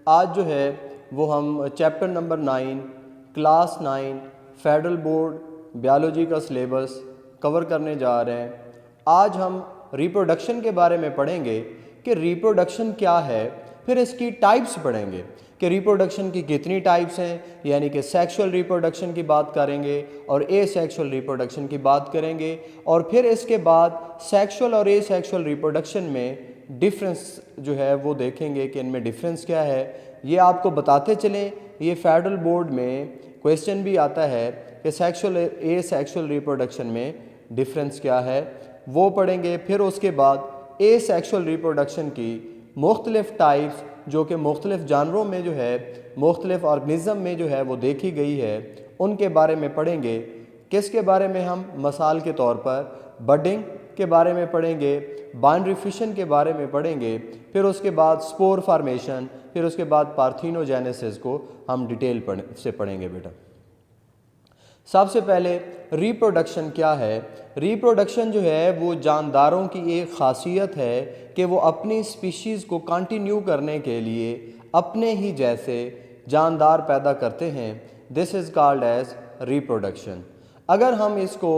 आज जो है वो हम chapter number 9 class 9 federal board biology का सिलेबस कवर करने जा रहे हैं। आज हम रिप्रोडक्शन के बारे में पढ़ेंगे कि रिप्रोडक्शन क्या है, फिर इसकी टाइप्स पढ़ेंगे कि रिप्रोडक्शन की कितनी टाइप्स हैं, यानी कि सेक्सुअल रिप्रोडक्शन की बात करेंगे और एसेक्सुअल रिप्रोडक्शन की बात करेंगे, और फिर इसके बाद सेक्सुअल और एसेक्सुअल रिप्रोडक्शन में डिफरेंस जो है वो देखेंगे कि इनमें डिफरेंस क्या है। ये आपको बताते चलें, ये फेडरल बोर्ड में क्वेश्चन भी आता है कि सेक्सुअल एसेक्सुअल रिप्रोडक्शन में डिफरेंस क्या है, वो पढ़ेंगे। फिर उसके बाद एसेक्सुअल रिप्रोडक्शन की मुख्तलिफ टाइप्स जो कि मुख्तलिफ जानवरों में जो है, मुख्तलिफ ऑर्गेनिज़म में जो है वो देखी गई है, उनके बारे में पढ़ेंगे। किसके बारे में? हम मिसाल के तौर पर बडिंग के बारे में पढ़ेंगे, बाइनरी फिशन के बारे में पढ़ेंगे, फिर उसके बाद स्पोर फार्मेशन, फिर उसके बाद पार्थेनोजेनेसिस को हम डिटेल से पढ़ेंगे बेटा। सबसे पहले रिप्रोडक्शन क्या है? रिप्रोडक्शन जो है वो जानदारों की एक ख़ासियत है कि वो अपनी स्पीशीज़ को कंटिन्यू करने के लिए अपने ही जैसे जानदार पैदा करते हैं। This is called as reproduction. अगर हम इसको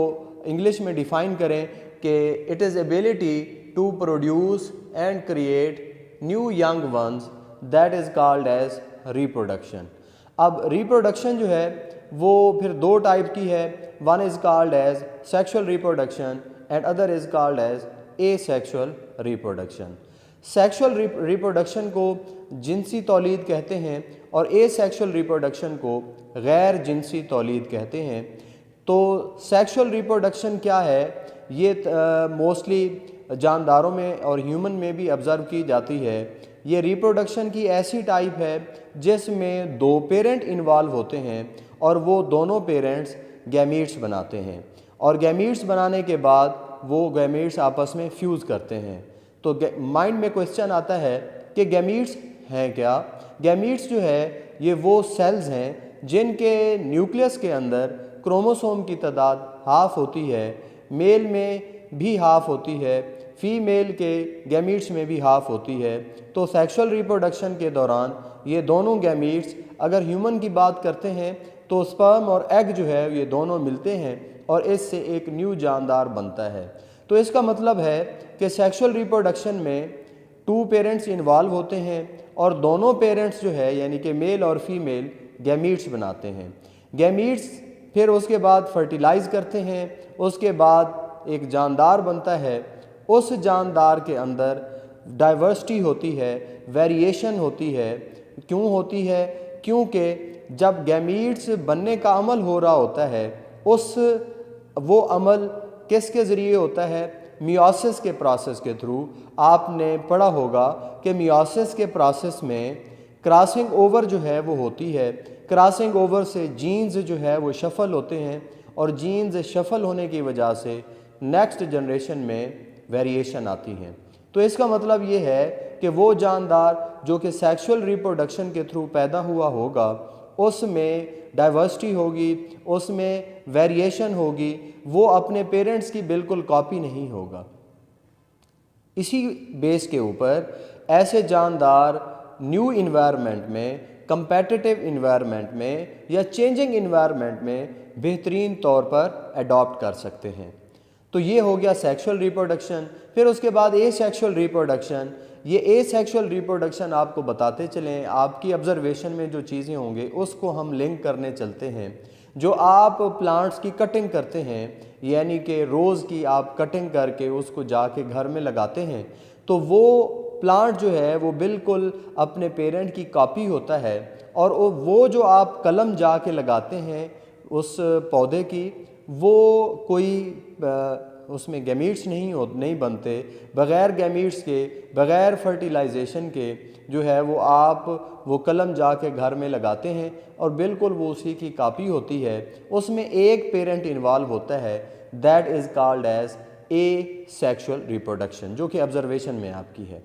इंग्लिश में डिफ़ाइन करें कि it is ability to produce and create new young ones, that is called as reproduction. अब रिप्रोडक्शन जो है वो फिर दो टाइप की है। One is called as sexual reproduction and other is called as asexual reproduction. Sexual reproduction को जिनसी तौलीद कहते हैं और एसेक्सुअल रिप्रोडक्शन को गैर जिनसी तौलीद कहते हैं। तो सेक्सुअल रिप्रोडक्शन क्या है? ये मोस्टली जानदारों में और ह्यूमन में भी ऑब्ज़र्व की जाती है। ये रिप्रोडक्शन की ऐसी टाइप है जिसमें दो पेरेंट इन्वॉल्व होते हैं और वो दोनों पेरेंट्स गैमीट्स बनाते हैं, और गैमीट्स बनाने के बाद वो गैमीट्स आपस में फ्यूज़ करते हैं। तो माइंड में क्वेश्चन आता है कि गैमीट्स हैं क्या? गैमीट्स जो है ये वो सेल्स हैं जिनके न्यूक्लियस के अंदर क्रोमोसोम की तादाद हाफ होती है, मेल में भी हाफ होती है, फीमेल के गैमीट्स में भी हाफ होती है। तो सेक्सुअल रिप्रोडक्शन के दौरान ये दोनों गैमीट्स, अगर ह्यूमन की बात करते हैं तो स्पर्म और एग जो है ये दोनों मिलते हैं और इससे एक न्यू जानदार बनता है। तो इसका मतलब है कि सेक्सुअल रिप्रोडक्शन में टू पेरेंट्स इन्वॉल्व होते हैं और दोनों पेरेंट्स जो है यानी कि मेल और फीमेल गैमीट्स बनाते हैं। गैमीट्स फिर उसके बाद फर्टिलाइज़ करते हैं, उसके बाद एक जानदार बनता है। उस जानदार के अंदर डाइवर्सिटी होती है, वेरिएशन होती है। क्यों होती है? क्योंकि जब गैमीट्स बनने का अमल हो रहा होता है, वो अमल किसके ज़रिए होता है? मियोसिस के प्रोसेस के थ्रू। आपने पढ़ा होगा कि मियोसिस के प्रोसेस में क्रॉसिंग ओवर जो है वो होती है। क्रॉसिंग ओवर से जीन्स जो है वो शफल होते हैं और जीन्स शफल होने की वजह से नेक्स्ट जनरेशन में वेरिएशन आती हैं। तो इसका मतलब ये है कि वो जानदार जो कि सेक्सुअल रिप्रोडक्शन के थ्रू पैदा हुआ होगा उसमें डाइवर्सिटी होगी, उसमें वेरिएशन होगी, वो अपने पेरेंट्स की बिल्कुल कॉपी नहीं होगा। इसी बेस के ऊपर ऐसे जानदार न्यू इन्वायरमेंट में, कंपेटिटिव इन्वायरमेंट में या चेंजिंग इन्वायरमेंट में बेहतरीन तौर पर अडॉप्ट कर सकते हैं। तो ये हो गया सेक्सुअल रिप्रोडक्शन। फिर उसके बाद एसेक्सुअल रिप्रोडक्शन। ये एसेक्सुअल रिप्रोडक्शन आपको बताते चलें, आपकी ऑब्जर्वेशन में जो चीज़ें होंगे उसको हम लिंक करने चलते हैं। जो आप प्लांट्स की कटिंग करते हैं, यानी कि रोज़ की आप कटिंग करके उसको जाके घर में लगाते हैं, तो वो प्लांट जो है वो बिल्कुल अपने पेरेंट की कॉपी होता है। और वो जो आप कलम जाके लगाते हैं उस पौधे की, वो कोई उसमें गैमीट्स नहीं बनते। बग़ैर गैमीट्स के, बग़ैर फर्टिलाइजेशन के जो है वो आप वो कलम जाके घर में लगाते हैं और बिल्कुल वो उसी की कॉपी होती है। उसमें एक पेरेंट इन्वॉल्व होता है, that is called as asexual reproduction, जो कि ऑब्जर्वेशन में आपकी है।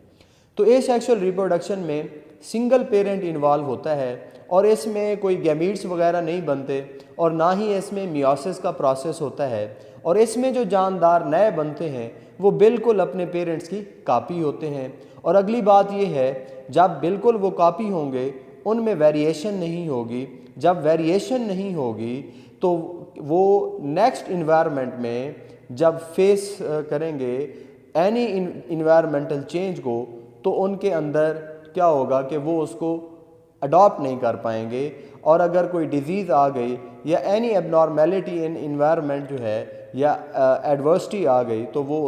तो एसेक्सुअल रिप्रोडक्शन में सिंगल पेरेंट इन्वॉल्व होता है और इसमें कोई गैमीट्स वगैरह नहीं बनते और ना ही इसमें मियोसिस का प्रोसेस होता है। और इसमें जो जानदार नए बनते हैं वो बिल्कुल अपने पेरेंट्स की कॉपी होते हैं। और अगली बात ये है, जब बिल्कुल वो कॉपी होंगे उनमें वेरिएशन नहीं होगी। जब वेरिएशन नहीं होगी तो वो नेक्स्ट इन्वायरमेंट में जब फेस करेंगे एनी इन्वायरमेंटल चेंज को, तो उनके अंदर क्या होगा कि वो उसको अडॉप्ट नहीं कर पाएंगे। और अगर कोई डिज़ीज़ आ गई या एनी एबनॉर्मेलिटी इन इन्वायरमेंट जो है या एडवर्सिटी आ गई, तो वो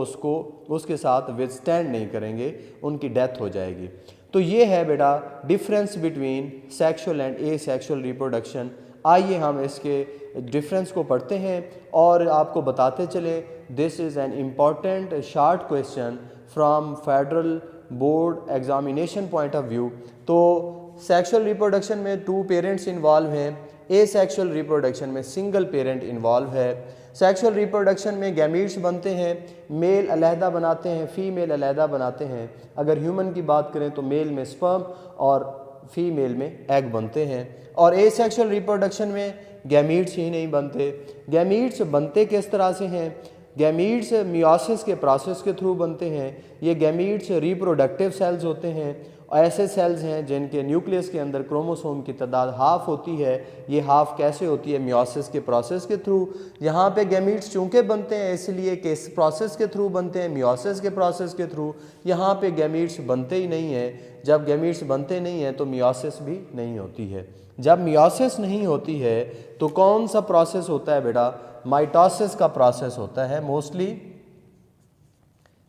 उसके साथ विथस्टैंड नहीं करेंगे, उनकी डेथ हो जाएगी। तो ये है बेटा difference between sexual and asexual reproduction. आइए हम इसके डिफरेंस को पढ़ते हैं और आपको बताते चले। This is an important short question from federal board examination point of view. तो सेक्सुअल रिप्रोडक्शन में 2 पेरेंट्स इन्वॉल्व हैं, ए सेक्सुअल रिप्रोडक्शन में सिंगल पेरेंट इन्वॉल्व है। सेक्सुअल रिप्रोडक्शन में गैमीट्स बनते हैं, मेल अलहदा बनाते हैं, फीमेल अलहदा बनाते हैं। अगर ह्यूमन की बात करें तो मेल में स्पर्म और फीमेल में एग बनते हैं। और ए सेक्सुअल रिप्रोडक्शन में गैमीट्स ही नहीं बनते। गैमीट्स बनते किस तरह से हैं? गैमीट्स मियोसिस के प्रोसेस के थ्रू बनते हैं। ये गैमीट्स रिप्रोडक्टिव सेल्स होते हैं, ऐसे सेल्स हैं जिनके न्यूक्लियस के अंदर क्रोमोसोम की तादाद हाफ होती है। ये हाफ कैसे होती है? मियोसिस के प्रोसेस के थ्रू। यहाँ पे गैमीट्स चूँकि बनते हैं इसलिए किस प्रोसेस के थ्रू बनते हैं? मियोसिस के प्रोसेस के थ्रू। यहाँ पे गैमीट्स बनते ही नहीं हैं। जब गैमीट्स बनते नहीं हैं तो मियोसिस भी नहीं होती है। जब मियोसिस नहीं होती है तो कौन सा प्रोसेस होता है बेटा? माइटोसिस का प्रोसेस होता है मोस्टली।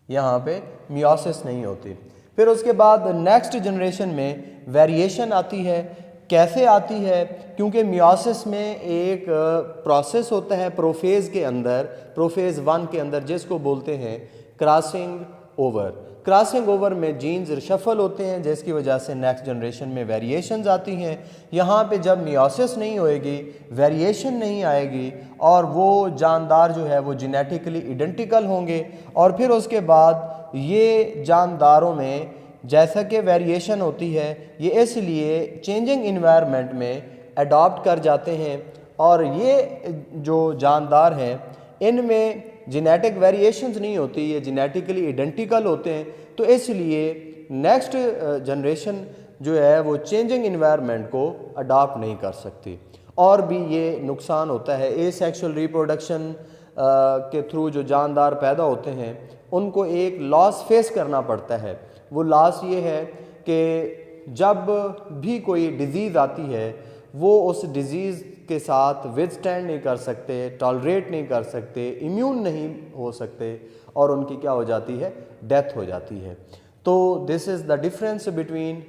यहाँ पे मियोसिस नहीं होती। फिर उसके बाद नेक्स्ट जनरेशन में वेरिएशन आती है। कैसे आती है? क्योंकि मियोसिस में एक प्रोसेस होता है प्रोफेज के अंदर, प्रोफेज 1 के अंदर, जिसको बोलते हैं क्रॉसिंग ओवर। क्रॉसिंग ओवर में जीन्स रिशफल होते हैं जिसकी वजह से नेक्स्ट जनरेशन में वेरिएशंस आती हैं। यहाँ पे जब मियोसिस नहीं होएगी, वेरिएशन नहीं आएगी और वो जानदार जो है वो जेनेटिकली आइडेंटिकल होंगे। और फिर उसके बाद ये जानदारों में जैसा कि वेरिएशन होती है ये इसलिए चेंजिंग इन्वायरमेंट में अडॉप्ट कर जाते हैं। और ये जो जानदार हैं इनमें जेनेटिक वेरिएशंस नहीं होती, ये जेनेटिकली आइडेंटिकल होते हैं। तो इसलिए नेक्स्ट जनरेशन जो है वो चेंजिंग इन्वायरमेंट को अडॉप्ट नहीं कर सकती। और भी ये नुकसान होता है ए सेक्सुअल रिप्रोडक्शन के थ्रू जो जानदार पैदा होते हैं उनको एक लॉस फेस करना पड़ता है। वो लॉस ये है कि जब भी कोई डिज़ीज़ आती है वो उस डिज़ीज़ के साथ विथस्टैंड नहीं कर सकते, टॉलरेट नहीं कर सकते, इम्यून नहीं हो सकते और उनकी क्या हो जाती है? डेथ हो जाती है। तो this is the difference between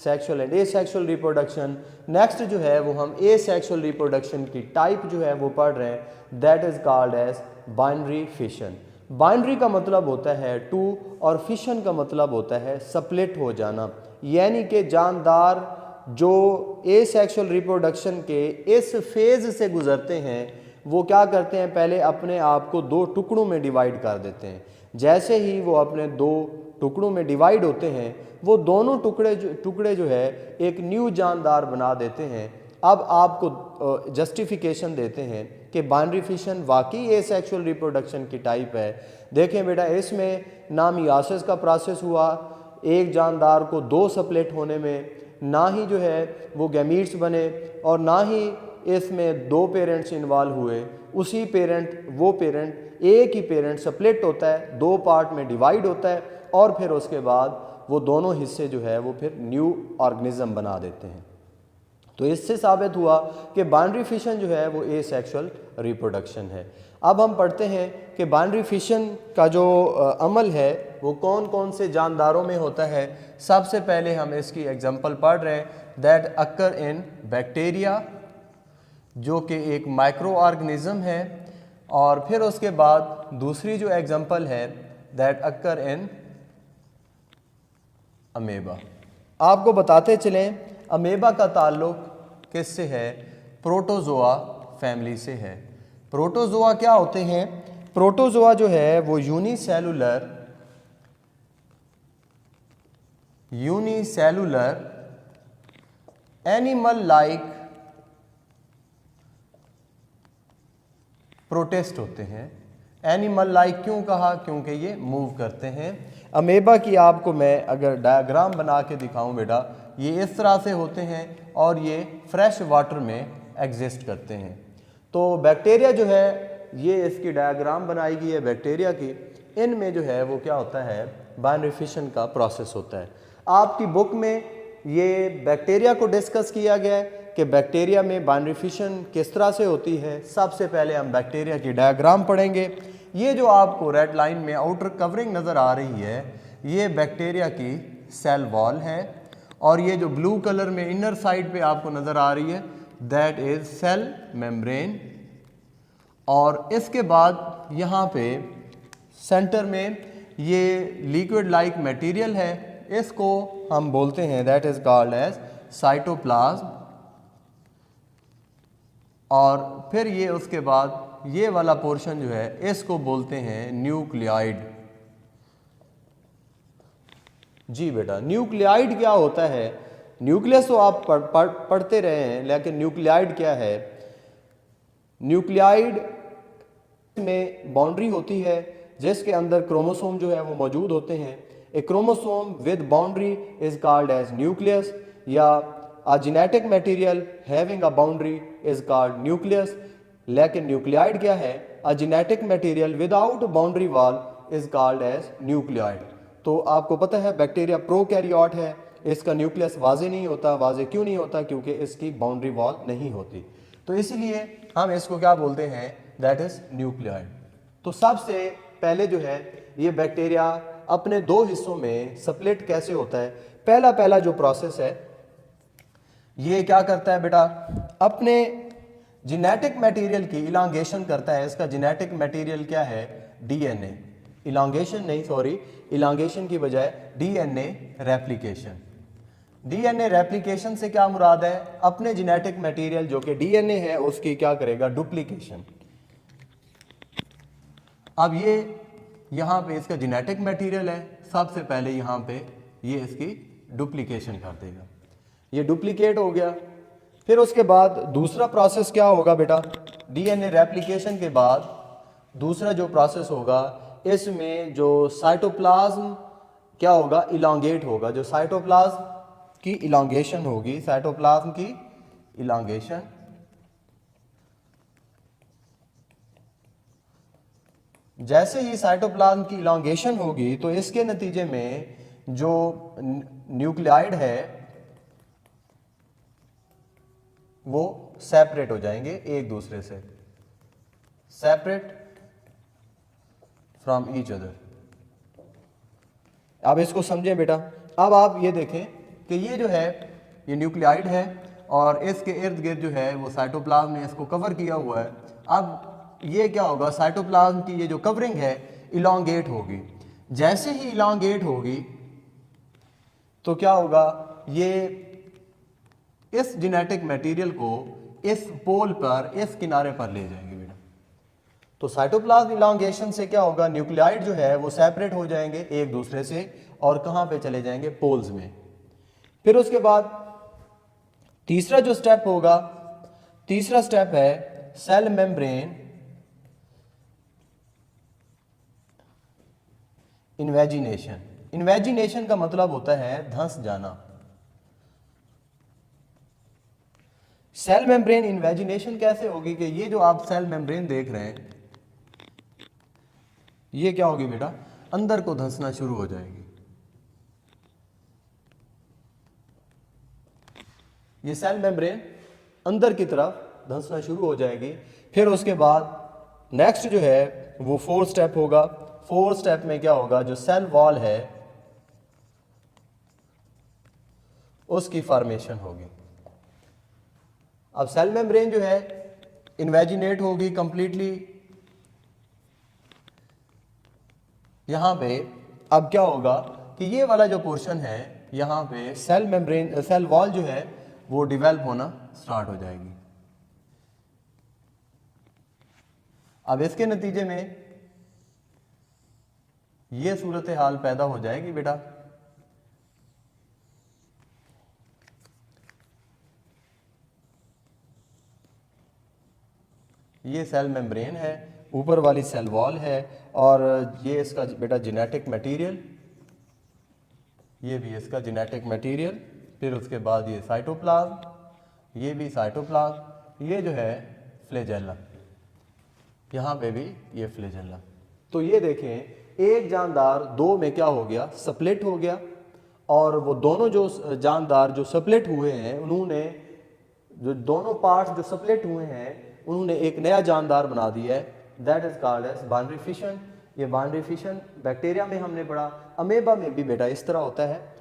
sexual and asexual reproduction. Next जो है वो हम ए सेक्सुअल रिप्रोडक्शन की टाइप जो है वो पढ़ रहे हैं, that is called as binary fission. Binary का मतलब होता है टू और फिशन का मतलब होता है स्प्लिट हो जाना। यानी कि जानदार जो ए सेक्सुअल रिप्रोडक्शन के इस फेज़ से गुज़रते हैं वो क्या करते हैं? पहले अपने आप को 2 टुकड़ों में डिवाइड कर देते हैं। जैसे ही वो अपने 2 टुकड़ों में डिवाइड होते हैं वो दोनों टुकड़े जो है एक न्यू जानदार बना देते हैं। अब आपको जस्टिफिकेशन देते हैं कि बाइनरी फिशन वाकई ए सेक्सुअल रिप्रोडक्शन की टाइप है। देखें बेटा, इसमें ना मियोसिस का प्रोसेस हुआ एक जानदार को 2 स्प्लिट होने में, ना ही जो है वो गैमीट्स बने और ना ही इसमें 2 पेरेंट्स इन्वॉल्व हुए। उसी पेरेंट एक ही पेरेंट स्प्लिट होता है, 2 पार्ट में डिवाइड होता है और फिर उसके बाद वो दोनों हिस्से जो है वो फिर न्यू ऑर्गेनिज्म बना देते हैं। तो इससे साबित हुआ कि बाइनरी फिशन जो है वो ए सेक्सुअल रिप्रोडक्शन है। अब हम पढ़ते हैं कि बाइनरी फिशन का जो अमल है वो कौन कौन से जानदारों में होता है। सबसे पहले हम इसकी एग्जांपल पढ़ रहे हैं, दैट अकर इन बैक्टीरिया जो कि एक माइक्रो ऑर्गेनिज्म है। और फिर उसके बाद दूसरी जो एग्जांपल है, दैट अकर इन अमेबा। आपको बताते चलें अमेबा का ताल्लुक किससे है? प्रोटोजोआ फैमिली से है। प्रोटोजोआ क्या होते हैं? प्रोटोजोआ जो है वो यूनिसेलुलर एनिमल लाइक प्रोटिस्ट होते हैं। एनिमल लाइक क्यों कहा? क्योंकि ये मूव करते हैं। अमेबा की आपको मैं अगर डायग्राम बना के दिखाऊं बेटा, ये इस तरह से होते हैं और ये फ्रेश वाटर में एग्जिस्ट करते हैं। तो बैक्टीरिया जो है, ये इसकी डायग्राम बनाई गई है बैक्टीरिया की। इनमें जो है वो क्या होता है, बाइनरी फिशन का प्रोसेस होता है। आपकी बुक में ये बैक्टीरिया को डिस्कस किया गया है कि बैक्टीरिया में बाइनरी फिशन किस तरह से होती है। सबसे पहले हम बैक्टीरिया की डायग्राम पढ़ेंगे। ये जो आपको रेड लाइन में आउटर कवरिंग नज़र आ रही है, ये बैक्टीरिया की सेल वॉल है, और ये जो ब्लू कलर में इनर साइड पे आपको नज़र आ रही है, दैट इज़ सेल मेम्ब्रेन। और इसके बाद यहाँ पे सेंटर में ये लिक्विड लाइक मटेरियल है, इसको हम बोलते हैं that is called as cytoplasm. और फिर ये उसके बाद ये वाला पोर्शन जो है, इसको बोलते हैं न्यूक्लियाइड। जी बेटा, न्यूक्लियाइड क्या होता है? न्यूक्लियस तो आप पढ़ते रहे हैं, लेकिन न्यूक्लियाइड क्या है? न्यूक्लियाइड में बाउंड्री होती है जिसके अंदर क्रोमोसोम जो है वो मौजूद होते हैं। A chromosome with boundary is called as nucleus, या a genetic material having a boundary is called nucleus. लेकिन न्यूक्लियाइड क्या है? A genetic material without boundary wall is called as nucleoid. तो आपको पता है बैक्टीरिया प्रोकैरियोट है, इसका न्यूक्लियस वाजे नहीं होता। वाजे क्यों नहीं होता? क्योंकि इसकी बाउंड्री वॉल नहीं होती। तो इसलिए हम इसको क्या बोलते हैं? That is nuclide. तो सबसे पहले जो है ये बैक्टीरिया अपने दो हिस्सों में स्प्लिट कैसे होता है? पहला जो प्रोसेस है, ये क्या करता है बेटा? अपने जेनेटिक मटेरियल की इलांगेशन करता है। इसका जेनेटिक मटेरियल क्या है? डीएनए। इलांगेशन नहीं, सॉरी, इलांगेशन की बजाय डीएनए रेप्लिकेशन। डीएनए रेप्लिकेशन से क्या मुराद है? अपने जेनेटिक मटेरियल जो कि डीएनए है उसकी क्या करेगा? डुप्लीकेशन। अब ये यहाँ पे इसका जेनेटिक मटेरियल है, सबसे पहले यहाँ पे ये इसकी डुप्लीकेशन कर देगा। ये डुप्लीकेट हो गया। फिर उसके बाद दूसरा प्रोसेस क्या होगा बेटा? डीएनए रेप्लिकेशन के बाद दूसरा जो प्रोसेस होगा, इसमें जो साइटोप्लाज्म क्या होगा? इलांगेट होगा। जो साइटोप्लाज्म की इलांगेशन होगी, साइटोप्लाज्म की इलांगेशन, जैसे ही साइटोप्लाज्म की इलांगेशन होगी तो इसके नतीजे में जो न्यूक्लियाइड है वो सेपरेट हो जाएंगे एक दूसरे से, सेपरेट फ्रॉम ईच अदर। अब इसको समझें बेटा। अब आप ये देखें कि ये जो है ये न्यूक्लियाइड है और इसके इर्द गिर्द जो है वो साइटोप्लाज्म ने इसको कवर किया हुआ है। अब ये क्या होगा? साइटोप्लाज्म की ये जो कवरिंग है इलांगेट होगी। जैसे ही इलांगेट होगी तो क्या होगा? ये इस जेनेटिक मटेरियल को इस पोल पर, इस किनारे पर ले जाएंगे बेटा। तो साइटोप्लाज्म इलांगेशन से क्या होगा? न्यूक्लियाइड जो है वो सेपरेट हो जाएंगे एक दूसरे से, और कहाँ पे चले जाएंगे? पोल्स में। फिर उसके बाद तीसरा जो स्टेप होगा, तीसरा स्टेप है सेल मेम्ब्रेन इन्वेजिनेशन। इन्वेजिनेशन का मतलब होता है धंस जाना। सेल मेम्ब्रेन इन्वेजिनेशन कैसे होगी? कि ये जो आप सेल मेम्ब्रेन देख रहे हैं, ये क्या होगी बेटा? अंदर को धंसना शुरू हो जाएगी। ये सेल मेम्ब्रेन अंदर की तरफ धंसना शुरू हो जाएगी। फिर उसके बाद नेक्स्ट जो है वो फोर्थ स्टेप होगा। फोर्थ स्टेप में क्या होगा? जो सेल वॉल है उसकी फॉर्मेशन होगी। अब सेल मेम्ब्रेन जो है इन्वेजिनेट होगी कंप्लीटली यहां पे। अब क्या होगा कि ये वाला जो पोर्शन है यहां पे सेल मेम्ब्रेन, सेल वॉल जो है वो डिवेल्प होना स्टार्ट हो जाएगी। अब इसके नतीजे में ये सूरत हाल पैदा हो जाएगी बेटा। ये सेल मेम्ब्रेन है, ऊपर वाली सेल वॉल है और ये इसका बेटा जेनेटिक मटेरियल, ये भी इसका जेनेटिक मटेरियल। फिर उसके बाद ये साइटोप्लाज्म, ये भी साइटोप्लाज्म, ये जो है फ्लैजेला, यहाँ पे भी ये फ्लैजेला। तो ये देखें एक जानदार दो में क्या हो गया, स्प्लिट हो गया, और वो दोनों जो जानदार जो स्प्लिट हुए हैं उन्होंने जो दोनों पार्ट्स जो स्प्लिट हुए हैं उन्होंने एक नया जानदार बना दिया है, that is called as binary fission. ये बाइनरी फिशन बैक्टीरिया में हमने पढ़ा, अमेबा में भी बेटा इस तरह होता है।